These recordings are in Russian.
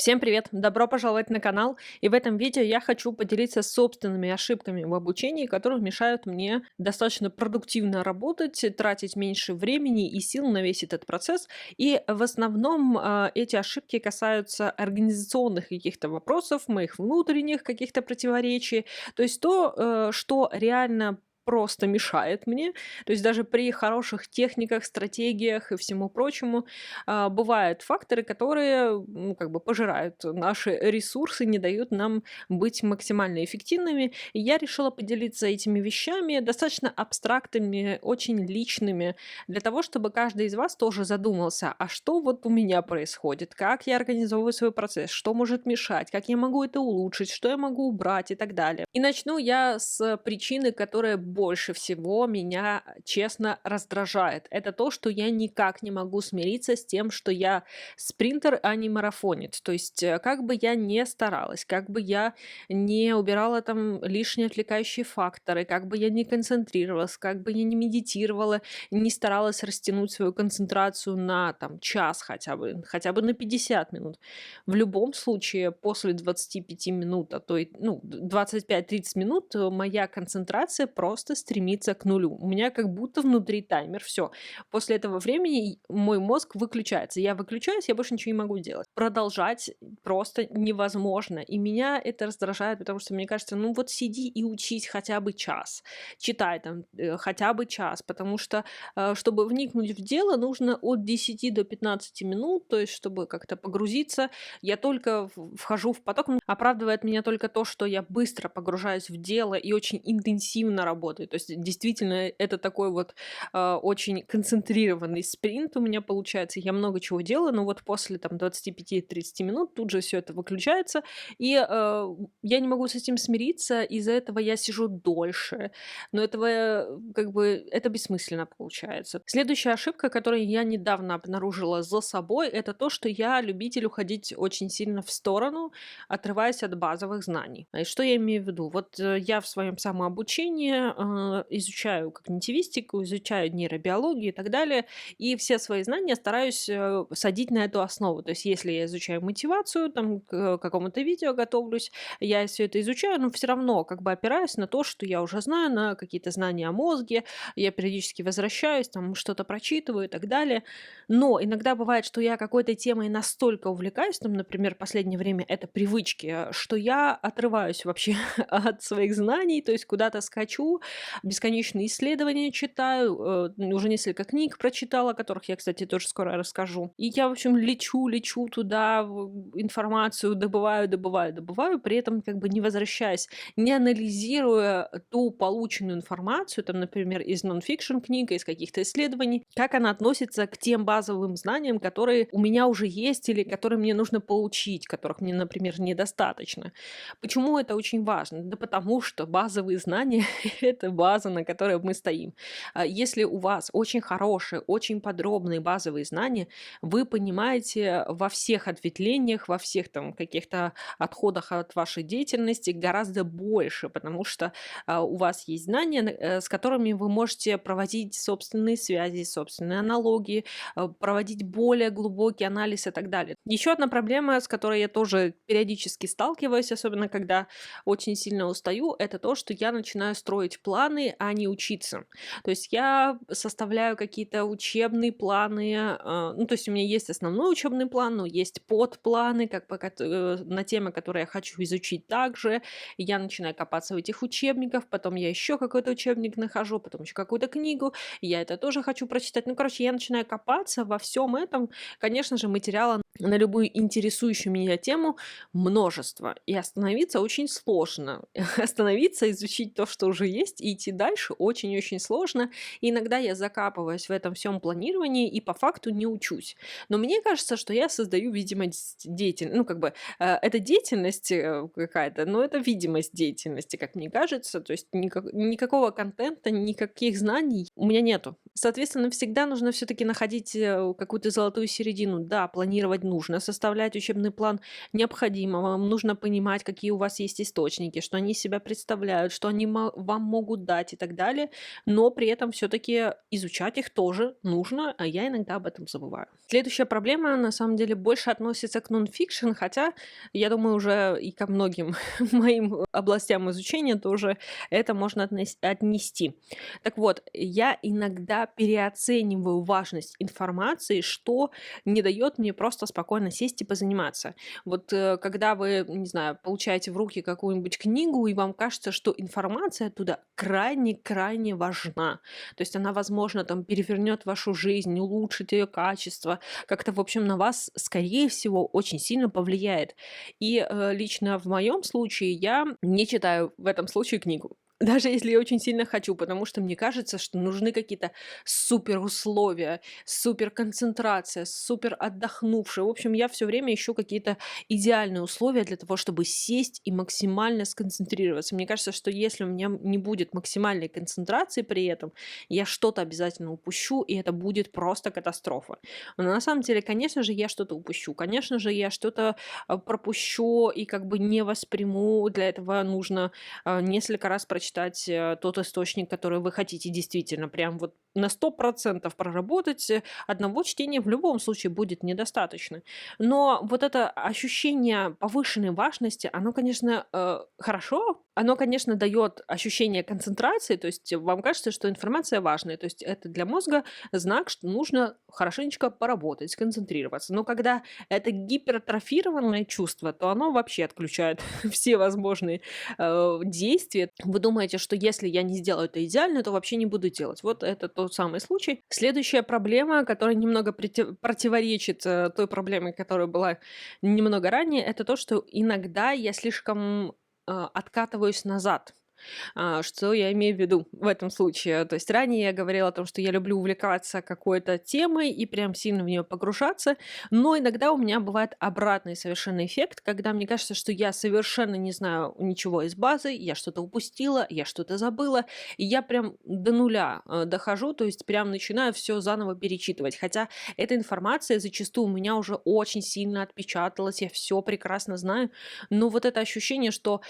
Всем привет! Добро пожаловать на канал. И в этом видео я хочу поделиться собственными ошибками в обучении, которые мешают мне достаточно продуктивно работать, тратить меньше времени и сил на весь этот процесс. И в основном эти ошибки касаются организационных каких-то вопросов, моих внутренних каких-то противоречий. То есть то, что реально просто мешает мне. То есть даже при хороших техниках, стратегиях и всему прочему бывают факторы, которые, как бы пожирают наши ресурсы, не дают нам быть максимально эффективными. И я решила поделиться этими вещами, достаточно абстрактными, очень личными, для того, чтобы каждый из вас тоже задумался, а что вот у меня происходит, как я организовываю свой процесс, что может мешать, как я могу это улучшить, что я могу убрать и так далее. И начну я с причины, которая больше всего меня, честно, раздражает. Это то, что я никак не могу смириться с тем, что я спринтер, а не марафонец. То есть, как бы я не старалась, как бы я не убирала там лишние отвлекающие факторы, как бы я не концентрировалась, как бы я не медитировала, не старалась растянуть свою концентрацию на там час хотя бы на 50 минут. В любом случае, после 25 минут, а то и, ну, 25-30 минут, моя концентрация просто стремится к нулю. У меня как будто внутри таймер. Все. После этого времени мой мозг выключается. Я выключаюсь, я больше ничего не могу делать. Продолжать просто невозможно. И меня это раздражает, потому что мне кажется, ну вот сиди и учись хотя бы час. Читай там хотя бы час, потому что, чтобы вникнуть в дело, нужно от 10 до 15 минут, то есть чтобы как-то погрузиться. Я только вхожу в поток. Оправдывает меня только то, что я быстро погружаюсь в дело и очень интенсивно работаю. То есть действительно это такой вот очень концентрированный спринт у меня получается. Я много чего делаю, но вот после там 25-30 минут тут же все это выключается, и я не могу с этим смириться, из-за этого я сижу дольше. Но этого как бы это бессмысленно получается. Следующая ошибка, которую я недавно обнаружила за собой, это то, что я любитель уходить очень сильно в сторону, отрываясь от базовых знаний. И что я имею в виду? Вот я в своем самообучении изучаю когнитивистику, изучаю нейробиологию и так далее, и все свои знания стараюсь садить на эту основу. То есть если я изучаю мотивацию, там к какому-то видео готовлюсь, я все это изучаю, но все равно как бы опираюсь на то, что я уже знаю, на какие-то знания о мозге, я периодически возвращаюсь, там что-то прочитываю и так далее. Но иногда бывает, что я какой-то темой настолько увлекаюсь, там, например, в последнее время это привычки, что я отрываюсь вообще от своих знаний, то есть куда-то скачу, бесконечные исследования читаю, уже несколько книг прочитала, о которых я, кстати, тоже скоро расскажу. И я, в общем, лечу туда, информацию добываю, при этом как бы не возвращаясь, не анализируя ту полученную информацию, там, например, из нон-фикшн книг, из каких-то исследований, как она относится к тем базовым знаниям, которые у меня уже есть или которые мне нужно получить, которых мне, например, недостаточно. Почему это очень важно? Да потому что базовые знания это база, на которой мы стоим. Если у вас очень хорошие, очень подробные базовые знания, вы понимаете во всех ответвлениях, во всех там каких-то отходах от вашей деятельности гораздо больше, потому что у вас есть знания, с которыми вы можете проводить собственные связи, собственные аналогии, проводить более глубокий анализ и так далее. Еще одна проблема, с которой я тоже периодически сталкиваюсь, особенно когда очень сильно устаю, это то, что я начинаю строить планы, а не учиться. То есть я составляю какие-то учебные планы, ну, то есть у меня есть основной учебный план, но есть подпланы, как бы, на темы, которые я хочу изучить также. И я начинаю копаться в этих учебниках, потом я еще какой-то учебник нахожу, потом еще какую-то книгу, и я это тоже хочу прочитать. Ну, короче, я начинаю копаться во всем этом. Конечно же, материала на любую интересующую меня тему множество. И остановиться очень сложно. Остановиться, изучить то, что уже есть, и идти дальше очень-очень сложно. И иногда я закапываюсь в этом всем планировании и по факту не учусь. Но мне кажется, что я создаю видимость деятельности. Ну, как бы, это деятельность какая-то, но это видимость деятельности, как мне кажется. То есть никакого контента, никаких знаний у меня нету. Соответственно, всегда нужно все-таки находить какую-то золотую середину. Да, планировать нужно составлять учебный план, необходимо. Вам нужно понимать, какие у вас есть источники, что они из себя представляют, что они вам могут дать и так далее. Но при этом все-таки изучать их тоже нужно, а я иногда об этом забываю. Следующая проблема, на самом деле, больше относится к нон-фикшн, хотя, я думаю, уже и ко многим моим областям изучения тоже это можно отнести. Так вот, я иногда переоцениваю важность информации, что не дает мне просто спокойно сесть и позаниматься. Вот когда вы, не знаю, получаете в руки какую-нибудь книгу, и вам кажется, что информация оттуда крайне-крайне важна. То есть она, возможно, там перевернет вашу жизнь, улучшит ее качество, как-то, в общем, на вас, скорее всего, очень сильно повлияет. И лично в моем случае я не читаю в этом случае книгу. Даже если я очень сильно хочу, потому что мне кажется, что нужны какие-то супер условия, супер концентрация, супер отдохнувшие. В общем, я все время ищу какие-то идеальные условия для того, чтобы сесть и максимально сконцентрироваться. Мне кажется, что если у меня не будет максимальной концентрации при этом, я что-то обязательно упущу, и это будет просто катастрофа. Но на самом деле, конечно же, я что-то упущу. Конечно же, я что-то пропущу и как бы не восприму. Для этого нужно несколько раз прочитать тот источник, который вы хотите действительно прям вот на 100% проработать. Одного чтения в любом случае будет недостаточно. Но вот это ощущение повышенной важности, оно, конечно, хорошо. Оно, конечно, дает ощущение концентрации, то есть вам кажется, что информация важная. То есть это для мозга знак, что нужно хорошенечко поработать, сконцентрироваться. Но когда это гипертрофированное чувство, то оно вообще отключает все возможные действия. Вы думаете, что если я не сделаю это идеально, то вообще не буду делать. Вот это тот самый случай. Следующая проблема, которая немного противоречит той проблеме, которая была немного ранее, это то, что иногда я слишком откатываюсь назад. Что я имею в виду в этом случае? То есть ранее я говорила о том, что я люблю увлекаться какой-то темой и прям сильно в нее погружаться, но иногда у меня бывает обратный совершенно эффект, когда мне кажется, что я совершенно не знаю ничего из базы, я что-то упустила, я что-то забыла, и я прям до нуля дохожу, то есть прям начинаю все заново перечитывать, хотя эта информация зачастую у меня уже очень сильно отпечаталась, я все прекрасно знаю, но вот это ощущение, что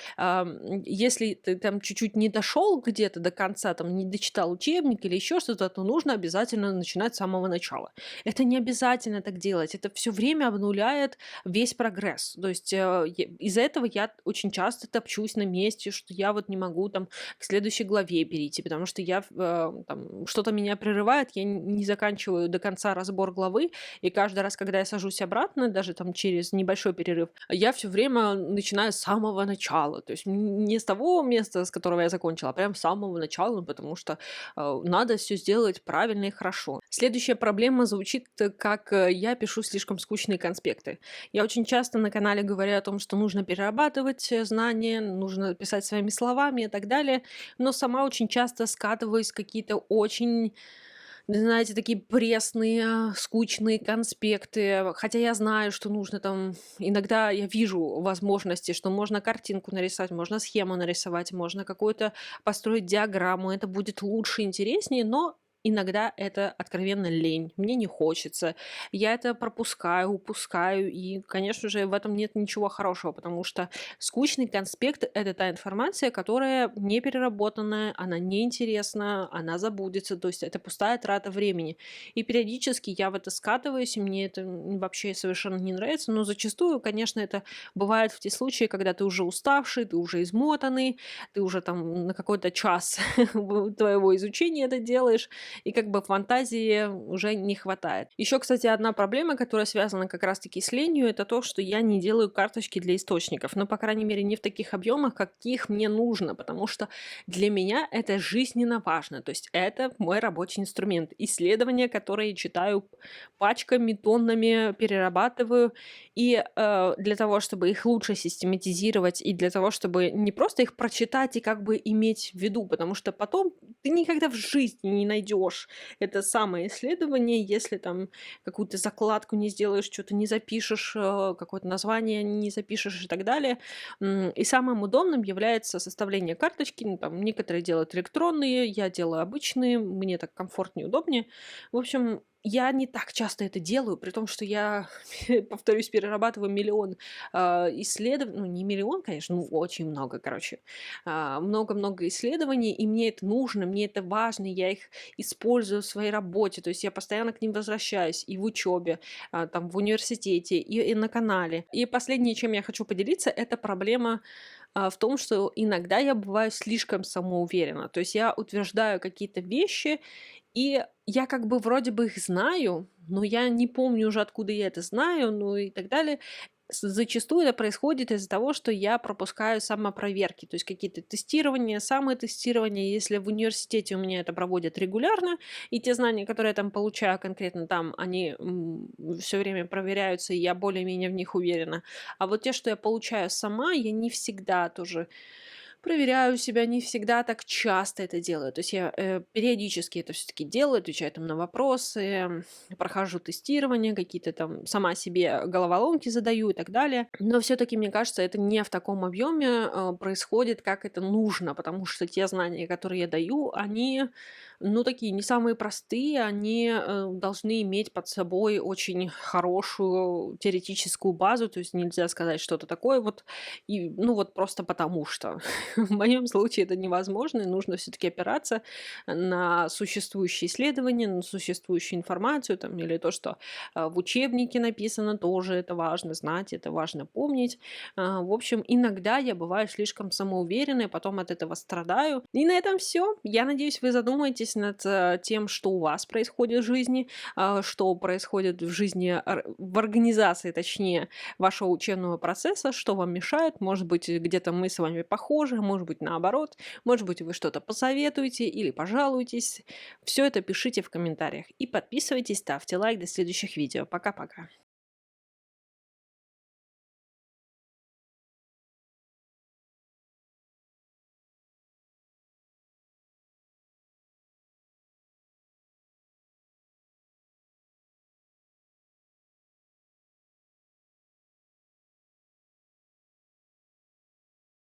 если ты там чуть-чуть не дошел где-то до конца, там не дочитал учебник или еще что-то, то нужно обязательно начинать с самого начала. Это не обязательно так делать, это все время обнуляет весь прогресс. То есть из-за этого я очень часто топчусь на месте, что я вот не могу там к следующей главе перейти, потому что я там, что-то меня прерывает, я не заканчиваю до конца разбор главы, и каждый раз, когда я сажусь обратно, даже там через небольшой перерыв, я все время начинаю с самого начала. То есть не с того места, с которого я закончила, а прям с самого начала, потому что надо все сделать правильно и хорошо. Следующая проблема звучит как я пишу слишком скучные конспекты. Я очень часто на канале говорю о том, что нужно перерабатывать знания, нужно писать своими словами и так далее, но сама очень часто скатываюсь в какие-то очень, знаете, такие пресные, скучные конспекты. Хотя я знаю, что нужно там... Иногда я вижу возможности, что можно картинку нарисовать, можно схему нарисовать, можно какую-то построить диаграмму. Это будет лучше, интереснее, но иногда это откровенно лень. Мне не хочется. Я это пропускаю, упускаю. И, конечно же, в этом нет ничего хорошего, потому что скучный конспект — это та информация, которая не переработанная, она неинтересна, она забудется, то есть это пустая трата времени. И периодически я в это скатываюсь, и мне это вообще совершенно не нравится, но зачастую, конечно, это бывает в те случаи, когда ты уже уставший, ты уже измотанный, ты уже там на какой-то час твоего изучения это делаешь, и как бы фантазии уже не хватает. Еще, кстати, одна проблема, которая связана как раз-таки с ленью, это то, что я не делаю карточки для источников. Ну, по крайней мере, не в таких объемах, каких мне нужно, потому что для меня это жизненно важно. То есть это мой рабочий инструмент. Исследования, которые читаю пачками, тоннами, перерабатываю. И для того, чтобы их лучше систематизировать, и для того, чтобы не просто их прочитать и как бы иметь в виду, потому что потом ты никогда в жизни не найдешь это самое исследование, если там какую-то закладку не сделаешь, что-то не запишешь, какое-то название не запишешь и так далее. И самым удобным является составление карточки. Ну, там некоторые делают электронные, я делаю обычные, мне так комфортнее, удобнее. В общем, Я не так часто это делаю, при том, что я, повторюсь, перерабатываю миллион исследований, ну не миллион, конечно, ну очень много, короче, много-много исследований, и мне это нужно, мне это важно, я их использую в своей работе, то есть я постоянно к ним возвращаюсь и в учебе, там в университете, и на канале. И последнее, чем я хочу поделиться, это проблема в том, что иногда я бываю слишком самоуверена. То есть я утверждаю какие-то вещи, и я как бы вроде бы их знаю, но я не помню уже, откуда я это знаю, ну и так далее. Зачастую это происходит из-за того, что я пропускаю самопроверки, то есть какие-то тестирования, самотестирования. Если в университете у меня это проводят регулярно, и те знания, которые я там получаю конкретно там, они все время проверяются, и я более-менее в них уверена. А вот те, что я получаю сама, я не всегда тоже проверяю себя, не всегда так часто это делаю. То есть я периодически это все-таки делаю, отвечаю там на вопросы, прохожу тестирование, какие-то там сама себе головоломки задаю и так далее. Но все-таки, мне кажется, это не в таком объеме происходит, как это нужно, потому что те знания, которые я даю, они, ну, такие не самые простые, они должны иметь под собой очень хорошую теоретическую базу, то есть нельзя сказать что-то такое вот, и, ну вот просто потому что. В моем случае это невозможно, и нужно все-таки опираться на существующие исследования, на существующую информацию, там, или то, что в учебнике написано, тоже это важно знать, это важно помнить. В общем, иногда я бываю слишком самоуверенной, потом от этого страдаю. И на этом все. Я надеюсь, вы задумаетесь над тем, что у вас происходит в жизни, что происходит в жизни, в организации, точнее, вашего учебного процесса, что вам мешает. Может быть, где-то мы с вами похожи, может быть, наоборот. Может быть, вы что-то посоветуете или пожалуетесь. Все это пишите в комментариях. И подписывайтесь, ставьте лайк. До следующих видео. Пока-пока.